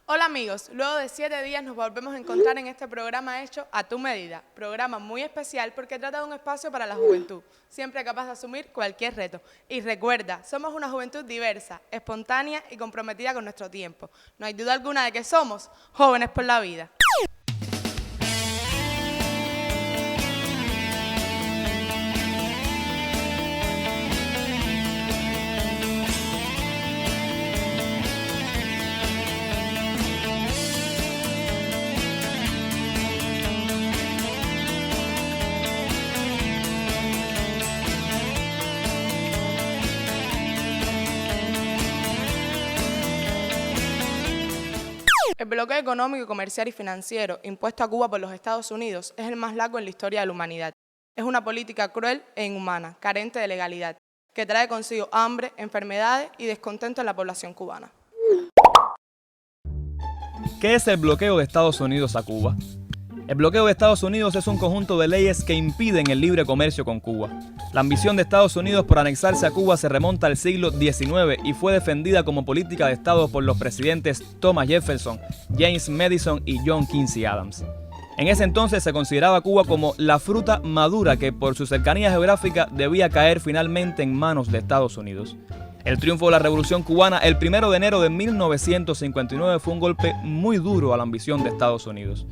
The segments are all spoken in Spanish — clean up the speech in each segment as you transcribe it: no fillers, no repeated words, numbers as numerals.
Hola amigos, luego de 7 días nos volvemos a encontrar en este programa hecho a tu medida, programa muy especial porque trata de un espacio para la juventud, siempre capaz de asumir cualquier reto. Y recuerda, somos una juventud diversa, espontánea y comprometida con nuestro tiempo. No hay duda alguna de que somos jóvenes por la vida. El bloqueo económico, comercial y financiero impuesto a Cuba por los Estados Unidos es el más largo en la historia de la humanidad. Es una política cruel e inhumana, carente de legalidad, que trae consigo hambre, enfermedades y descontento en la población cubana. ¿Qué es el bloqueo de Estados Unidos a Cuba? El bloqueo de Estados Unidos es un conjunto de leyes que impiden el libre comercio con Cuba. La ambición de Estados Unidos por anexarse a Cuba se remonta al siglo XIX y fue defendida como política de Estado por los presidentes Thomas Jefferson, James Madison y John Quincy Adams. En ese entonces se consideraba a Cuba como la fruta madura que por su cercanía geográfica debía caer finalmente en manos de Estados Unidos. El triunfo de la Revolución Cubana el 1 de enero de 1959 fue un golpe muy duro a la ambición de Estados Unidos.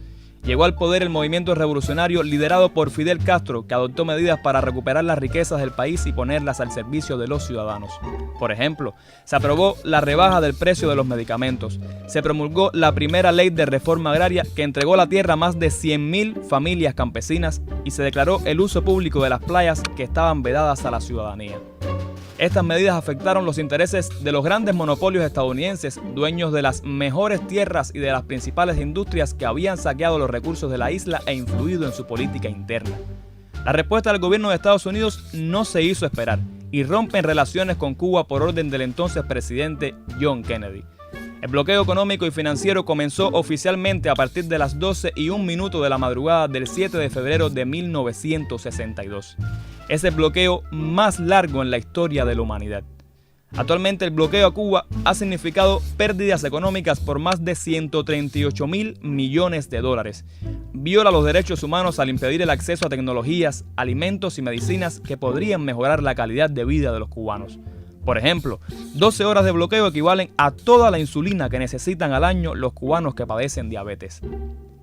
Llegó al poder el movimiento revolucionario liderado por Fidel Castro, que adoptó medidas para recuperar las riquezas del país y ponerlas al servicio de los ciudadanos. Por ejemplo, se aprobó la rebaja del precio de los medicamentos, se promulgó la primera ley de reforma agraria que entregó la tierra a más de 100.000 familias campesinas y se declaró el uso público de las playas que estaban vedadas a la ciudadanía. Estas medidas afectaron los intereses de los grandes monopolios estadounidenses, dueños de las mejores tierras y de las principales industrias que habían saqueado los recursos de la isla e influido en su política interna. La respuesta del gobierno de Estados Unidos no se hizo esperar y rompen relaciones con Cuba por orden del entonces presidente John Kennedy. El bloqueo económico y financiero comenzó oficialmente a partir de las 12:01 de la madrugada del 7 de febrero de 1962. Es el bloqueo más largo en la historia de la humanidad. Actualmente el bloqueo a Cuba ha significado pérdidas económicas por más de 138.000 millones de dólares. Viola los derechos humanos al impedir el acceso a tecnologías, alimentos y medicinas que podrían mejorar la calidad de vida de los cubanos. Por ejemplo, 12 horas de bloqueo equivalen a toda la insulina que necesitan al año los cubanos que padecen diabetes.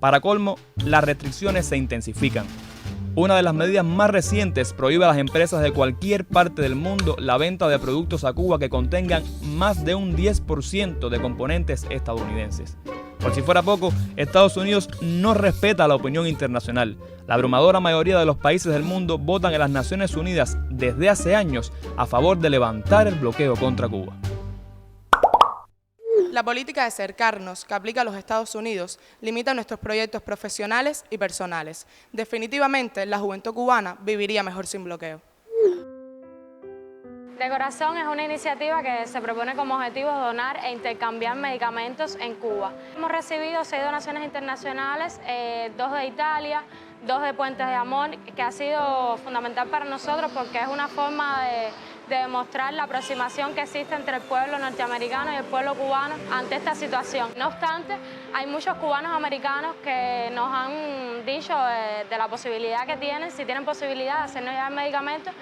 Para colmo, las restricciones se intensifican. Una de las medidas más recientes prohíbe a las empresas de cualquier parte del mundo la venta de productos a Cuba que contengan más de un 10% de componentes estadounidenses. Por si fuera poco, Estados Unidos no respeta la opinión internacional. La abrumadora mayoría de los países del mundo votan en las Naciones Unidas desde hace años a favor de levantar el bloqueo contra Cuba. La política de cercarnos que aplica los Estados Unidos limita nuestros proyectos profesionales y personales. Definitivamente, la juventud cubana viviría mejor sin bloqueo. De Corazón es una iniciativa que se propone como objetivo donar e intercambiar medicamentos en Cuba. Hemos recibido 6 donaciones internacionales, 2 de Italia, 2 de Puentes de Amor, que ha sido fundamental para nosotros porque es una forma de demostrar la aproximación que existe entre el pueblo norteamericano y el pueblo cubano ante esta situación. No obstante, hay muchos cubanos americanos que nos han dicho de la posibilidad que tienen, si tienen posibilidad de hacernos llegar medicamentos.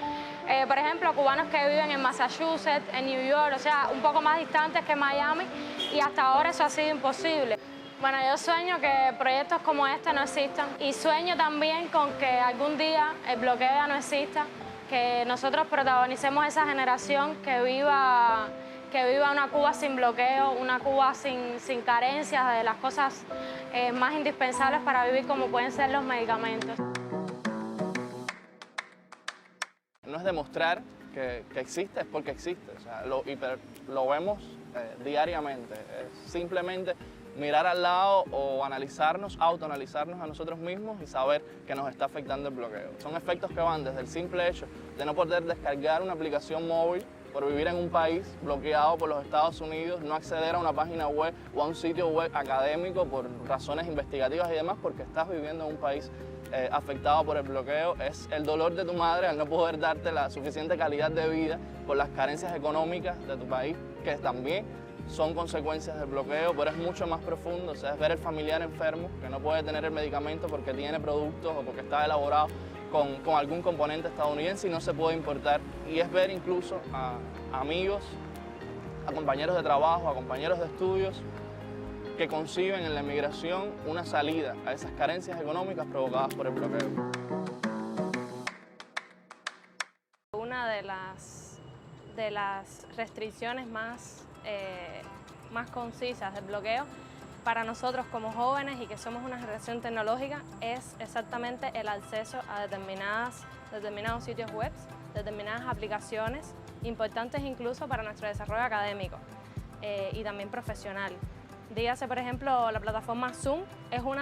Por ejemplo, cubanos que viven en Massachusetts, en New York, o sea, un poco más distantes que Miami, y hasta ahora eso ha sido imposible. Bueno, yo sueño que proyectos como este no existan y sueño también con que algún día el bloqueo ya no exista, que nosotros protagonicemos esa generación que viva una Cuba sin bloqueo, una Cuba sin carencias de las cosas más indispensables para vivir, como pueden ser los medicamentos. No es demostrar que existe, es porque existe, o sea, lo vemos diariamente, es simplemente mirar al lado o analizarnos, autoanalizarnos a nosotros mismos y saber que nos está afectando el bloqueo. Son efectos que van desde el simple hecho de no poder descargar una aplicación móvil por vivir en un país bloqueado por los Estados Unidos, no acceder a una página web o a un sitio web académico por razones investigativas y demás, porque estás viviendo en un país afectado por el bloqueo. Es el dolor de tu madre al no poder darte la suficiente calidad de vida por las carencias económicas de tu país, que también son consecuencias del bloqueo, pero es mucho más profundo. O sea, es ver el familiar enfermo que no puede tener el medicamento porque tiene productos o porque está elaborado con algún componente estadounidense y no se puede importar. Y es ver incluso a amigos, a compañeros de trabajo, a compañeros de estudios que conciben en la emigración una salida a esas carencias económicas provocadas por el bloqueo. Una de las restricciones más concisas del bloqueo para nosotros como jóvenes y que somos una generación tecnológica es exactamente el acceso a determinados sitios web, determinadas aplicaciones, importantes incluso para nuestro desarrollo académico y también profesional. Dígase, por ejemplo, la plataforma Zoom es uno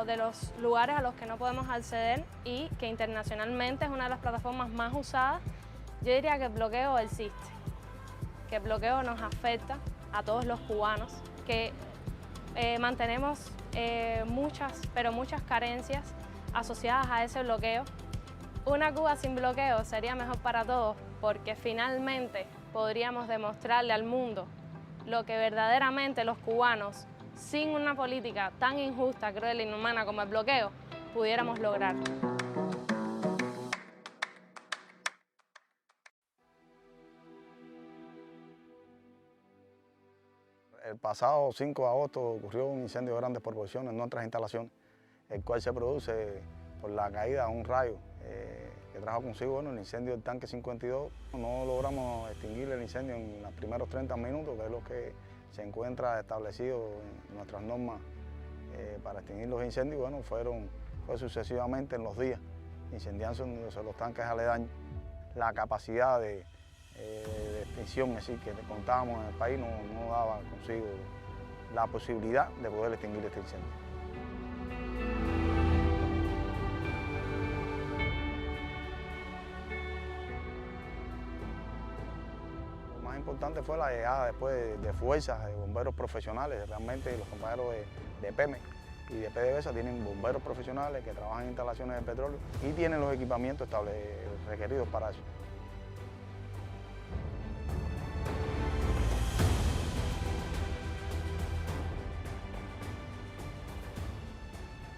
de los lugares a los que no podemos acceder y que internacionalmente es una de las plataformas más usadas. Yo diría que el bloqueo existe, que el bloqueo nos afecta a todos los cubanos, que mantenemos muchas carencias asociadas a ese bloqueo. Una Cuba sin bloqueo sería mejor para todos porque finalmente podríamos demostrarle al mundo lo que verdaderamente los cubanos, sin una política tan injusta, cruel e inhumana como el bloqueo, pudiéramos lograr. El pasado 5 de agosto ocurrió un incendio de grandes proporciones en nuestras instalaciones, el cual se produce por la caída de un rayo que trajo consigo el incendio del tanque 52. No logramos extinguir el incendio en los primeros 30 minutos, que es lo que se encuentra establecido en nuestras normas para extinguir los incendios. Bueno, fue sucesivamente en los días, incendiándose los tanques aledaños. La capacidad de extinción es decir, que contábamos en el país no daba consigo la posibilidad de poder extinguir este incendio. Lo más importante fue la llegada después de fuerzas de bomberos profesionales. Realmente los compañeros de PEME y de PDVSA tienen bomberos profesionales que trabajan en instalaciones de petróleo y tienen los equipamientos requeridos para eso.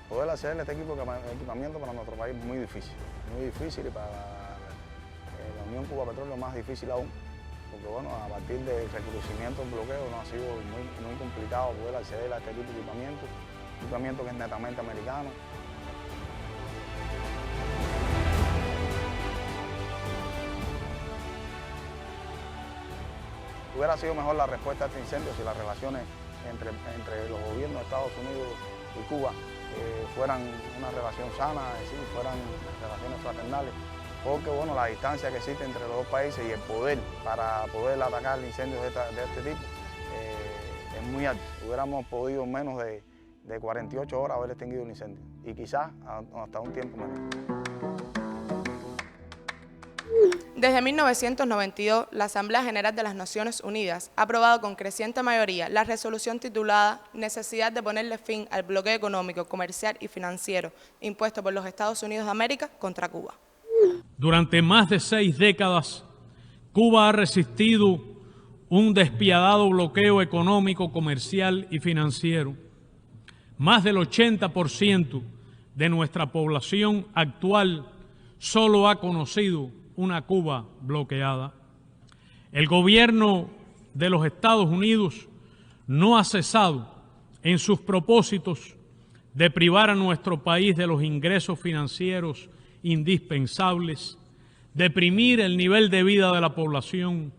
Poder hacer este equipamiento para nuestro país es muy difícil y para la Unión Cuba Petróleo más difícil aún, porque bueno, a partir del recrudecimiento del bloqueo nos ha sido muy complicado poder acceder a este tipo de equipamiento que es netamente americano. Hubiera sido mejor la respuesta a este incendio si las relaciones entre los gobiernos de Estados Unidos y Cuba fueran una relación sana, es decir, fueran relaciones fraternales, porque bueno, la distancia que existe entre los dos países y el poder para poder atacar incendios de este tipo es muy alto. Hubiéramos podido en menos de 48 horas haber extinguido el incendio y quizás hasta un tiempo menor. Desde 1992, la Asamblea General de las Naciones Unidas ha aprobado con creciente mayoría la resolución titulada Necesidad de ponerle fin al bloqueo económico, comercial y financiero impuesto por los Estados Unidos de América contra Cuba. Durante más de 6 décadas, Cuba ha resistido un despiadado bloqueo económico, comercial y financiero. Más del 80% de nuestra población actual solo ha conocido una Cuba bloqueada. El gobierno de los Estados Unidos no ha cesado en sus propósitos de privar a nuestro país de los ingresos financieros indispensables, deprimir el nivel de vida de la población,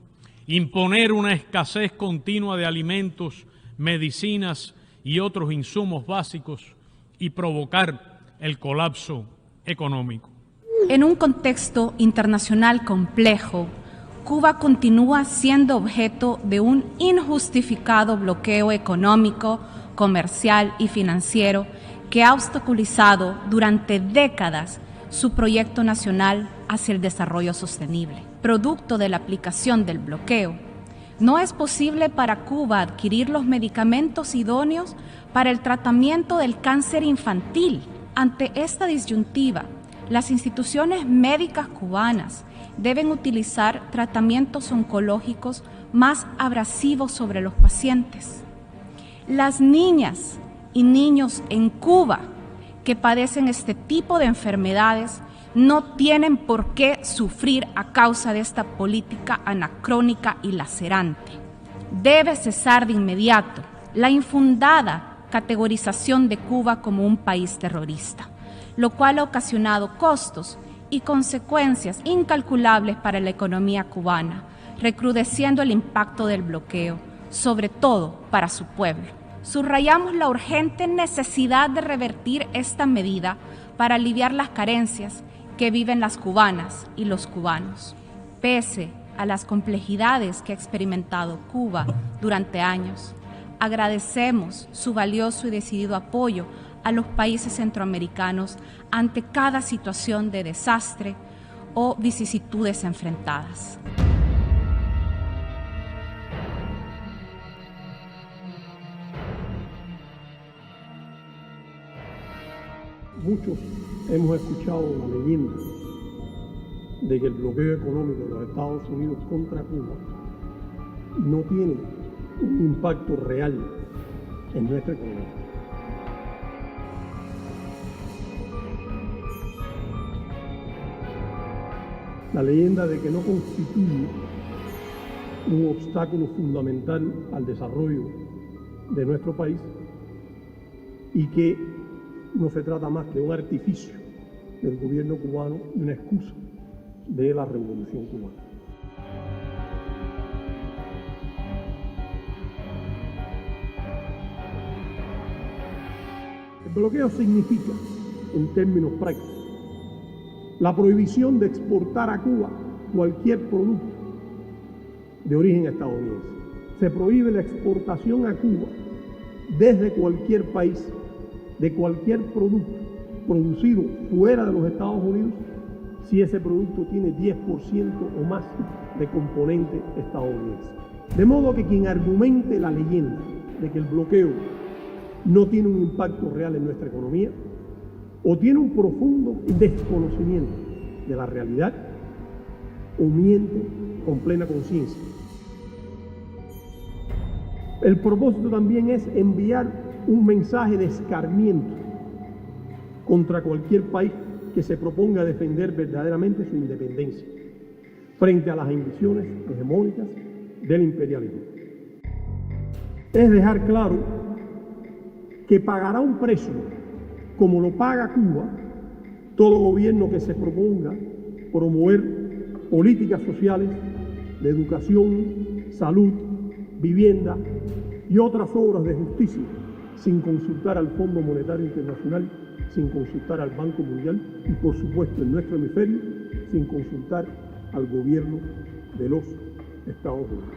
imponer una escasez continua de alimentos, medicinas y otros insumos básicos y provocar el colapso económico. En un contexto internacional complejo, Cuba continúa siendo objeto de un injustificado bloqueo económico, comercial y financiero que ha obstaculizado durante décadas su proyecto nacional hacia el desarrollo sostenible. Producto de la aplicación del bloqueo, no es posible para Cuba adquirir los medicamentos idóneos para el tratamiento del cáncer infantil. Ante esta disyuntiva, las instituciones médicas cubanas deben utilizar tratamientos oncológicos más abrasivos sobre los pacientes. Las niñas y niños en Cuba que padecen este tipo de enfermedades no tienen por qué sufrir a causa de esta política anacrónica y lacerante. Debe cesar de inmediato la infundada categorización de Cuba como un país terrorista, lo cual ha ocasionado costos y consecuencias incalculables para la economía cubana, recrudeciendo el impacto del bloqueo, sobre todo para su pueblo. Subrayamos la urgente necesidad de revertir esta medida para aliviar las carencias que viven las cubanas y los cubanos. Pese a las complejidades que ha experimentado Cuba durante años, agradecemos su valioso y decidido apoyo a los países centroamericanos ante cada situación de desastre o vicisitudes enfrentadas. Muchos hemos escuchado la leyenda de que el bloqueo económico de los Estados Unidos contra Cuba no tiene un impacto real en nuestra economía. La leyenda de que no constituye un obstáculo fundamental al desarrollo de nuestro país y que no se trata más que un artificio del gobierno cubano y una excusa de la revolución cubana. El bloqueo significa, en términos prácticos, la prohibición de exportar a Cuba cualquier producto de origen estadounidense. Se prohíbe la exportación a Cuba desde cualquier país de cualquier producto producido fuera de los Estados Unidos si ese producto tiene 10% o más de componente estadounidense. De modo que quien argumente la leyenda de que el bloqueo no tiene un impacto real en nuestra economía o tiene un profundo desconocimiento de la realidad o miente con plena conciencia. El propósito también es enviar un mensaje de escarmiento contra cualquier país que se proponga defender verdaderamente su independencia frente a las ambiciones hegemónicas del imperialismo. Es dejar claro que pagará un precio, como lo paga Cuba, todo gobierno que se proponga promover políticas sociales de educación, salud, vivienda y otras obras de justicia, sin consultar al Fondo Monetario Internacional, sin consultar al Banco Mundial y, por supuesto, en nuestro hemisferio, sin consultar al gobierno de los Estados Unidos.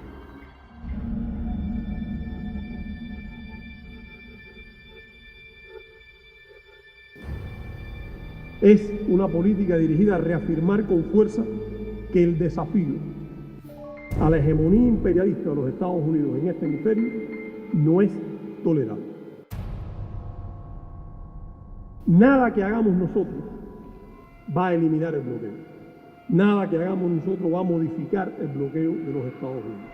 Es una política dirigida a reafirmar con fuerza que el desafío a la hegemonía imperialista de los Estados Unidos en este hemisferio no es tolerable. Nada que hagamos nosotros va a eliminar el bloqueo. Nada que hagamos nosotros va a modificar el bloqueo de los Estados Unidos.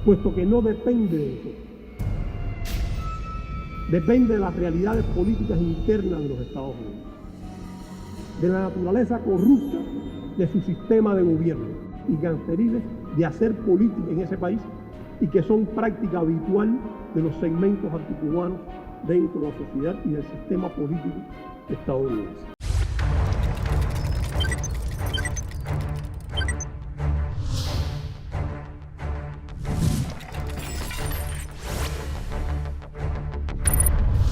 Puesto que no depende de nosotros. Depende de las realidades políticas internas de los Estados Unidos, de la naturaleza corrupta de su sistema de gobierno y canceriles de hacer política en ese país y que son práctica habitual de los segmentos anticubanos dentro de la sociedad y del sistema político estadounidense.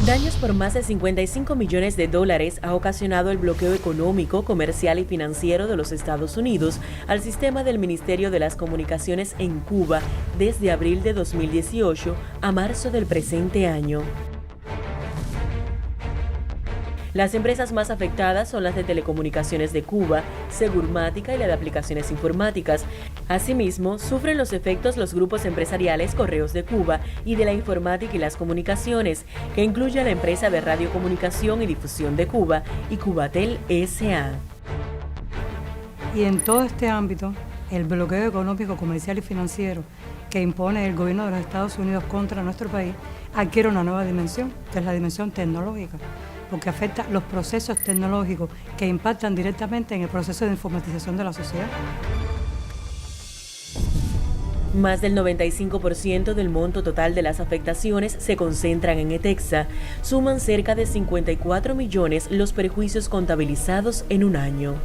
Daños por más de $55 millones ha ocasionado el bloqueo económico, comercial y financiero de los Estados Unidos al sistema del Ministerio de las Comunicaciones en Cuba desde abril de 2018 a marzo del presente año. Las empresas más afectadas son las de Telecomunicaciones de Cuba, Segurmática y la de Aplicaciones Informáticas. Asimismo, sufren los efectos los grupos empresariales Correos de Cuba y de la Informática y las Comunicaciones, que incluye a la empresa de Radiocomunicación y Difusión de Cuba y Cubatel S.A. Y en todo este ámbito, el bloqueo económico, comercial y financiero que impone el gobierno de los Estados Unidos contra nuestro país adquiere una nueva dimensión, que es la dimensión tecnológica, porque afecta los procesos tecnológicos que impactan directamente en el proceso de informatización de la sociedad. Más del 95% del monto total de las afectaciones se concentran en ETEXA. Suman cerca de 54 millones los perjuicios contabilizados en un año.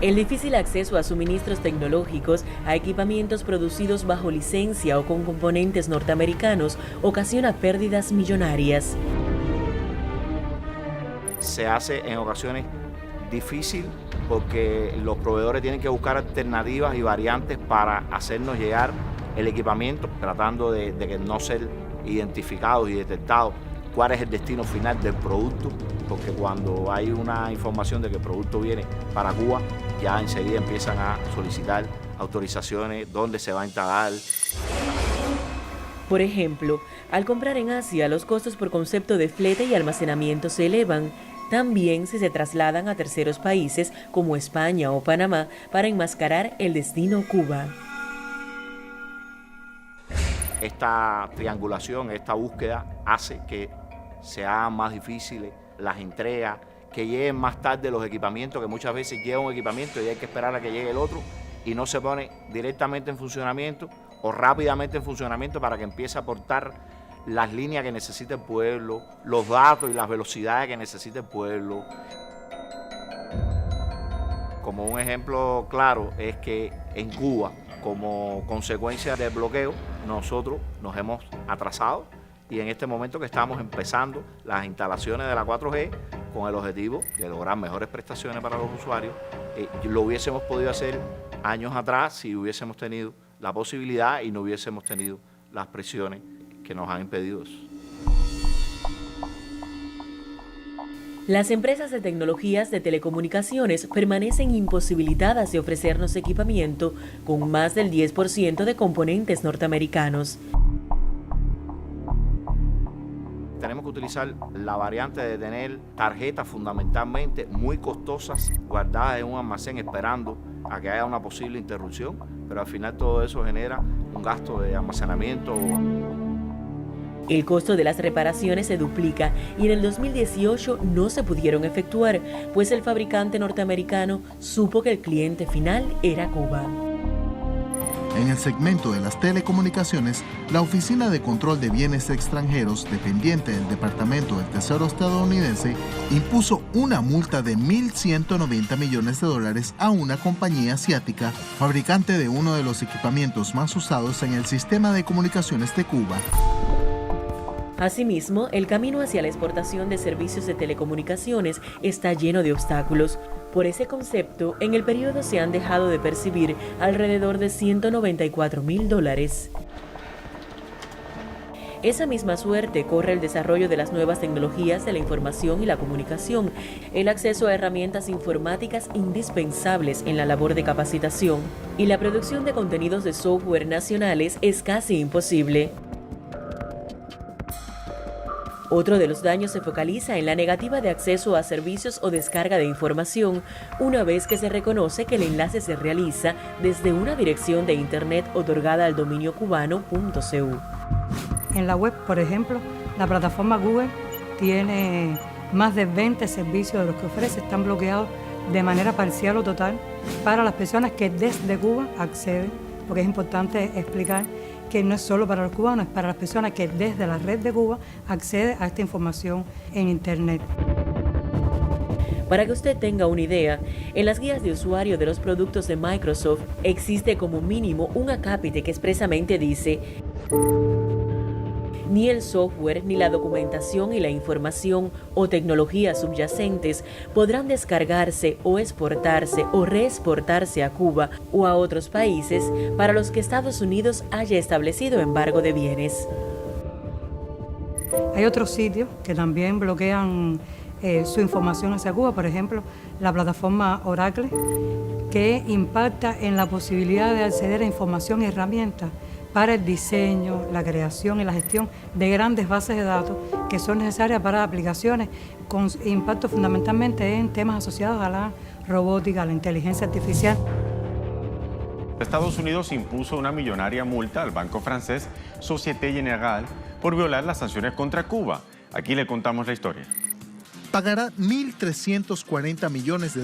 El difícil acceso a suministros tecnológicos, a equipamientos producidos bajo licencia o con componentes norteamericanos, ocasiona pérdidas millonarias. Se hace en ocasiones difícil porque los proveedores tienen que buscar alternativas y variantes para hacernos llegar el equipamiento, tratando de que no ser identificados y detectados cuál es el destino final del producto, porque cuando hay una información de que el producto viene para Cuba, ya enseguida empiezan a solicitar autorizaciones, dónde se va a instalar. Por ejemplo, al comprar en Asia, los costos por concepto de flete y almacenamiento se elevan. También si se trasladan a terceros países como España o Panamá para enmascarar el destino Cuba. Esta triangulación, esta búsqueda hace que se hagan más difíciles las entregas, que lleguen más tarde los equipamientos, que muchas veces llega un equipamiento y hay que esperar a que llegue el otro y no se pone directamente en funcionamiento o rápidamente en funcionamiento para que empiece a aportar las líneas que necesita el pueblo, los datos y las velocidades que necesita el pueblo. Como un ejemplo claro es que en Cuba, como consecuencia del bloqueo, nosotros nos hemos atrasado y en este momento que estamos empezando las instalaciones de la 4G con el objetivo de lograr mejores prestaciones para los usuarios, lo hubiésemos podido hacer años atrás si hubiésemos tenido la posibilidad y no hubiésemos tenido las presiones que nos han impedido eso. Las empresas de tecnologías de telecomunicaciones permanecen imposibilitadas de ofrecernos equipamiento con más del 10% de componentes norteamericanos. Tenemos que utilizar la variante de tener tarjetas fundamentalmente muy costosas guardadas en un almacén esperando a que haya una posible interrupción, pero al final todo eso genera un gasto de almacenamiento. El costo de las reparaciones se duplica y en el 2018 no se pudieron efectuar, pues el fabricante norteamericano supo que el cliente final era Cuba. En el segmento de las telecomunicaciones, la Oficina de Control de Bienes Extranjeros, dependiente del Departamento del Tesoro estadounidense, impuso una multa de $1.190 millones a una compañía asiática, fabricante de uno de los equipamientos más usados en el sistema de comunicaciones de Cuba. Asimismo, el camino hacia la exportación de servicios de telecomunicaciones está lleno de obstáculos. Por ese concepto, en el periodo se han dejado de percibir alrededor de $194.000. Esa misma suerte corre el desarrollo de las nuevas tecnologías de la información y la comunicación, el acceso a herramientas informáticas indispensables en la labor de capacitación, y la producción de contenidos de software nacionales es casi imposible. Otro de los daños se focaliza en la negativa de acceso a servicios o descarga de información, una vez que se reconoce que el enlace se realiza desde una dirección de Internet otorgada al dominio cubano.cu. En la web, por ejemplo, la plataforma Google tiene más de 20 servicios de los que ofrece, están bloqueados de manera parcial o total para las personas que desde Cuba acceden, porque es importante explicar que no es solo para los cubanos, es para las personas que desde la red de Cuba acceden a esta información en Internet. Para que usted tenga una idea, en las guías de usuario de los productos de Microsoft existe como mínimo un acápite que expresamente dice: ni el software, ni la documentación y la información o tecnologías subyacentes podrán descargarse o exportarse o reexportarse a Cuba o a otros países para los que Estados Unidos haya establecido embargo de bienes. Hay otros sitios que también bloquean su información hacia Cuba. Por ejemplo, la plataforma Oracle, que impacta en la posibilidad de acceder a información y herramientas para el diseño, la creación y la gestión de grandes bases de datos que son necesarias para aplicaciones con impacto fundamentalmente en temas asociados a la robótica, a la inteligencia artificial. Estados Unidos impuso una millonaria multa al banco francés Société Générale por violar las sanciones contra Cuba. Aquí le contamos la historia. Pagará $1.340 millones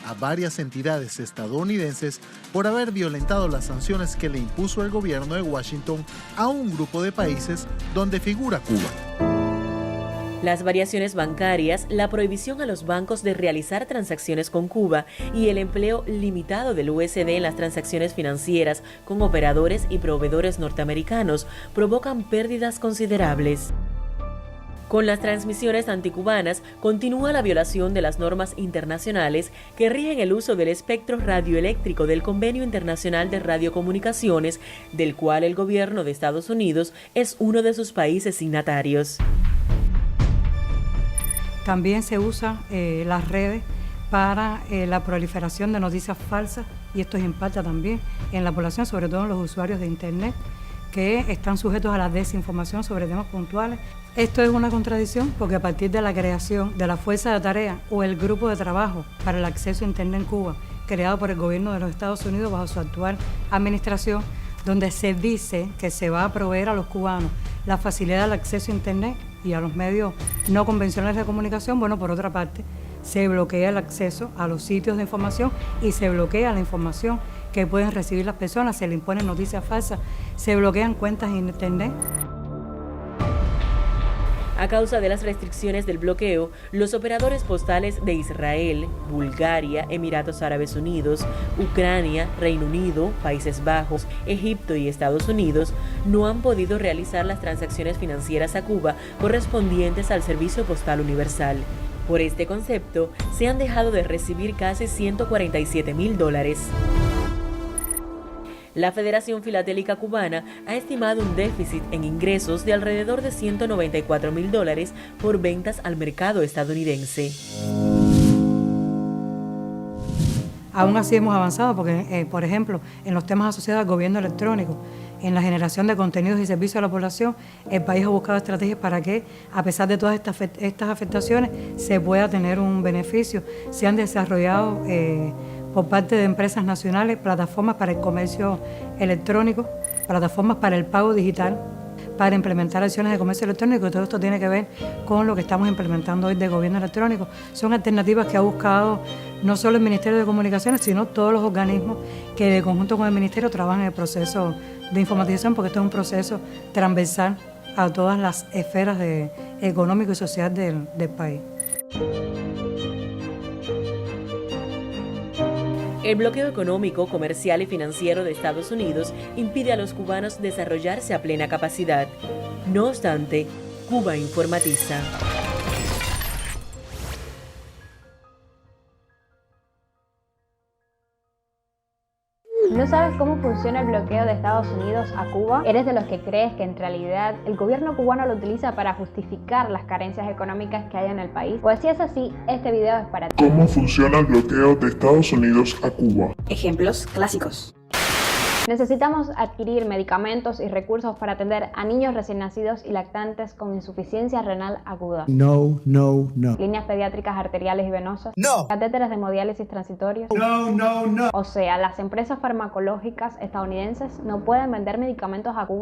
a varias entidades estadounidenses por haber violentado las sanciones que le impuso el gobierno de Washington a un grupo de países donde figura Cuba. Las variaciones bancarias, la prohibición a los bancos de realizar transacciones con Cuba y el empleo limitado del USD en las transacciones financieras con operadores y proveedores norteamericanos provocan pérdidas considerables. Con las transmisiones anticubanas continúa la violación de las normas internacionales que rigen el uso del espectro radioeléctrico del Convenio Internacional de Radiocomunicaciones, del cual el gobierno de Estados Unidos es uno de sus países signatarios. También se usan las redes para la proliferación de noticias falsas y esto impacta también en la población, sobre todo en los usuarios de Internet, que están sujetos a la desinformación sobre temas puntuales. Esto es una contradicción porque a partir de la creación de la Fuerza de Tarea o el Grupo de Trabajo para el Acceso a Internet en Cuba, creado por el gobierno de los Estados Unidos bajo su actual administración, donde se dice que se va a proveer a los cubanos la facilidad del acceso a Internet y a los medios no convencionales de comunicación, bueno, por otra parte, se bloquea el acceso a los sitios de información y se bloquea la información que pueden recibir las personas, se le imponen noticias falsas, se bloquean cuentas en Internet. A causa de las restricciones del bloqueo, los operadores postales de Israel, Bulgaria, Emiratos Árabes Unidos, Ucrania, Reino Unido, Países Bajos, Egipto y Estados Unidos no han podido realizar las transacciones financieras a Cuba correspondientes al Servicio Postal Universal. Por este concepto, se han dejado de recibir casi $147.000. La Federación Filatélica Cubana ha estimado un déficit en ingresos de alrededor de $194.000 por ventas al mercado estadounidense. Aún así hemos avanzado porque, por ejemplo, en los temas asociados al gobierno electrónico, en la generación de contenidos y servicios a la población, el país ha buscado estrategias para que, a pesar de todas estas afectaciones, se pueda tener un beneficio. Se han desarrollado por parte de empresas nacionales plataformas para el comercio electrónico, plataformas para el pago digital, para implementar acciones de comercio electrónico, y todo esto tiene que ver con lo que estamos implementando hoy de gobierno electrónico. Son alternativas que ha buscado no solo el Ministerio de Comunicaciones, sino todos los organismos que de conjunto con el Ministerio trabajan en el proceso de informatización, porque esto es un proceso transversal a todas las esferas económico y social del país. El bloqueo económico, comercial y financiero de Estados Unidos impide a los cubanos desarrollarse a plena capacidad. No obstante, Cuba informatiza. ¿No sabes cómo funciona el bloqueo de Estados Unidos a Cuba? ¿Eres de los que crees que en realidad el gobierno cubano lo utiliza para justificar las carencias económicas que hay en el país? Pues si es así, este video es para ti. ¿Cómo funciona el bloqueo de Estados Unidos a Cuba? Ejemplos clásicos. Necesitamos adquirir medicamentos y recursos para atender a niños recién nacidos y lactantes con insuficiencia renal aguda. No. Líneas pediátricas arteriales y venosas. No. Catéteres de hemodiálisis transitorios. No. O sea, las empresas farmacológicas estadounidenses no pueden vender medicamentos a Cuba.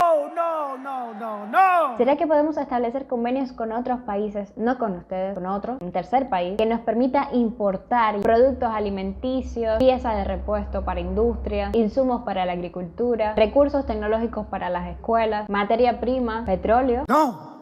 No. ¿Será que podemos establecer convenios con otros países, no con ustedes, con otro, un tercer país, que nos permita importar productos alimenticios, piezas de repuesto para industrias, insumos para la agricultura, recursos tecnológicos para las escuelas, materia prima, petróleo? No.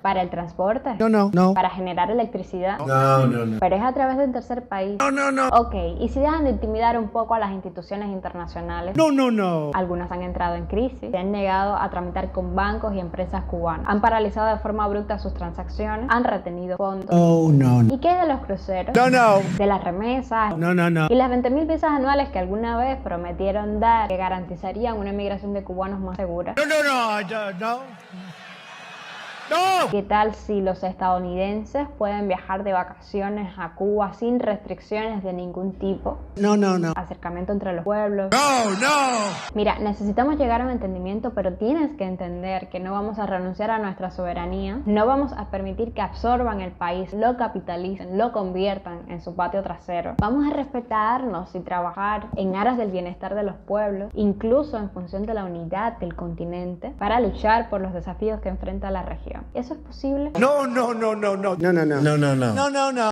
¿Para el transporte? No. ¿Para generar electricidad? No. Pero es a través de un tercer país. No. Ok, ¿y si dejan de intimidar un poco a las instituciones internacionales? No. Algunas han entrado en crisis, se han negado a tramitar con bancos y empresas cubanas, han paralizado de forma abrupta sus transacciones, han retenido fondos. No. ¿Y qué de los cruceros? No. ¿De las remesas? No. ¿Y las 20.000 visas anuales que alguna vez prometieron dar, que garantizarían una emigración de cubanos más segura? No. No. ¿Qué tal si los estadounidenses pueden viajar de vacaciones a Cuba sin restricciones de ningún tipo? No, no, no. Acercamiento entre los pueblos. No, no. Mira, necesitamos llegar a un entendimiento, pero tienes que entender que no vamos a renunciar a nuestra soberanía, no vamos a permitir que absorban el país, lo capitalicen, lo conviertan en su patio trasero. Vamos a respetarnos y trabajar en aras del bienestar de los pueblos, incluso en función de la unidad del continente, para luchar por los desafíos que enfrenta la región. ¿Eso es posible? No, no, no, no, no. No, no, no. No, no, no. No, no, no.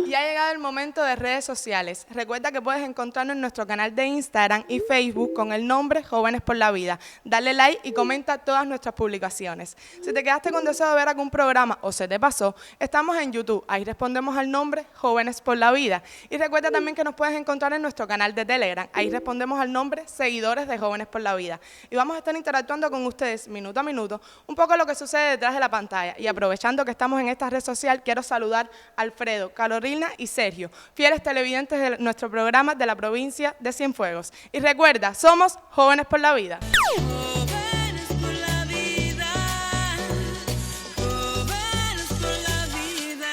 Y ha llegado el momento de redes sociales. Recuerda que puedes encontrarnos en nuestro canal de Instagram y Facebook con el nombre Jóvenes por la Vida. Dale like y comenta todas nuestras publicaciones. Si te quedaste con deseo de ver algún programa o se te pasó, estamos en YouTube. Ahí respondemos al nombre Jóvenes por la Vida. Y recuerda también que nos puedes encontrar en nuestro canal de Telegram. Ahí respondemos al nombre Seguidores de Jóvenes por la Vida. Y vamos a estar interactuando con ustedes minuto a minuto un poco lo que sucede detrás de la pantalla. Y aprovechando que estamos en esta red social, quiero saludar a Alfredo, Carolina y Sergio, fieles televidentes de nuestro programa de la provincia de Cienfuegos. Y recuerda, somos Jóvenes por la Vida. Jóvenes por la vida, jóvenes por la vida.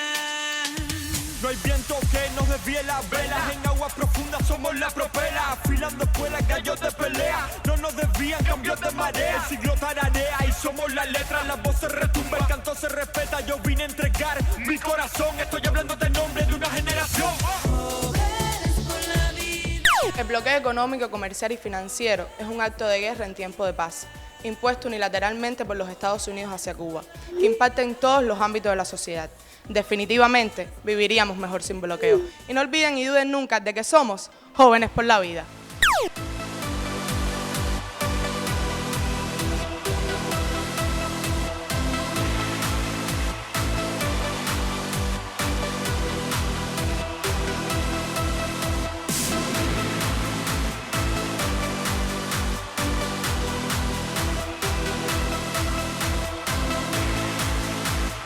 No hay viento que nos desvíe las velas, en aguas profundas somos la propela, afilando escuelas, gallos de pelea, no nos desvían cambios de marea, el siglo tararea y somos las letras, las voces retumban, el canto se respeta, yo vine a entregar mi corazón, estoy hablando de nombre de una generación. El bloqueo económico, comercial y financiero es un acto de guerra en tiempo de paz, impuesto unilateralmente por los Estados Unidos hacia Cuba, que impacta en todos los ámbitos de la sociedad. Definitivamente viviríamos mejor sin bloqueo. Y no olviden y duden nunca de que somos Jóvenes por la Vida.